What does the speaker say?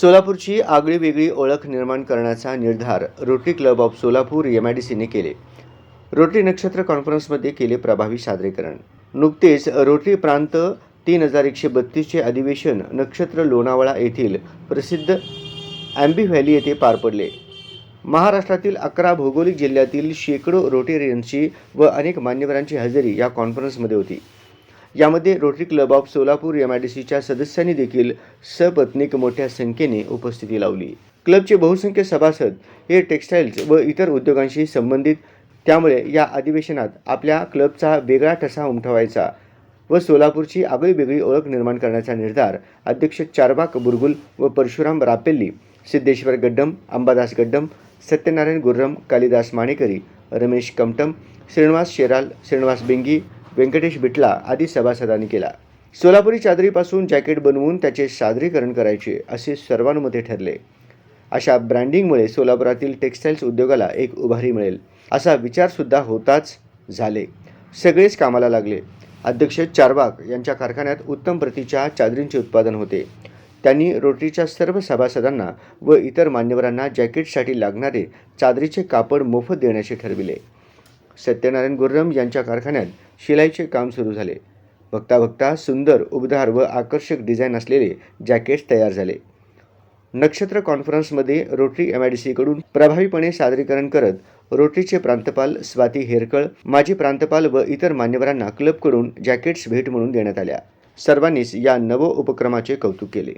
सोलापूरची आगळीवेगळी ओळख निर्माण करण्याचा निर्धार रोटरी क्लब ऑफ सोलापूर MIDCने केले. रोटरी नक्षत्र कॉन्फरन्समध्ये केले प्रभावी सादरीकरण. नुकतेच रोटरी प्रांत 3132चे अधिवेशन नक्षत्र लोणावळा येथील प्रसिद्ध ॲम्बी व्हॅली येथे पार पडले. महाराष्ट्रातील 11 भौगोलिक जिल्ह्यातील शेकडो रोटेरियन्सची व अनेक मान्यवरांची हजेरी या कॉन्फरन्समध्ये होती. यामध्ये रोटरी क्लब ऑफ सोलापूर MIDCच्या सदस्यांनी देखील सपत्नीक मोठ्या संख्येने उपस्थिती लावली. क्लबचे बहुसंख्य सभासद हे टेक्स्टाईल्स व इतर उद्योगांशी संबंधित, त्यामुळे या अधिवेशनात आपल्या क्लबचा वेगळा ठसा उमटवायचा व सोलापूरची आगळीवेगळी ओळख निर्माण करण्याचा निर्धार अध्यक्ष चारबाक बुरगुल व परशुराम रापेल्ली, सिद्धेश्वर गड्डम, अंबादास गड्डम, सत्यनारायण गुर्रम, कालिदास माणेकरी, रमेश कमटम, श्रीनिवास शेराल, श्रीनिवास बेंगी, व्यंकटेश बिटला आदी सभासदांनी केला. सोलापुरी चादरीपासून जॅकेट बनवून त्याचे सादरीकरण करायचे असे सर्वानुमते ठरले. अशा ब्रँडिंगमुळे सोलापुरातील टेक्स्टाईल्स उद्योगाला एक उभारी मिळेल असा विचारसुद्धा होताच झाले. सगळेच कामाला लागले. अध्यक्ष चारबाक यांच्या कारखान्यात उत्तम प्रतीच्या चादरींचे उत्पादन होते. त्यांनी रोटरीच्या सर्व सभासदांना व इतर मान्यवरांना जॅकेटसाठी लागणारे चादरीचे कापड मोफत देण्याचे ठरविले. सत्यनारायण गुर्रम यांच्या कारखान्यात शिलाईचे काम सुरू झाले. बघता बघता सुंदर, उबदार व आकर्षक डिझाईन असलेले जॅकेट्स तयार झाले. नक्षत्र कॉन्फरन्समध्ये रोटरी MIDCकडून प्रभावीपणे सादरीकरण करत रोटरीचे प्रांतपाल स्वाती हेरकळ, माजी प्रांतपाल व इतर मान्यवरांना क्लबकडून जॅकेट्स भेट म्हणून देण्यात आल्या. सर्वांनीच या नव उपक्रमाचे कौतुक केले.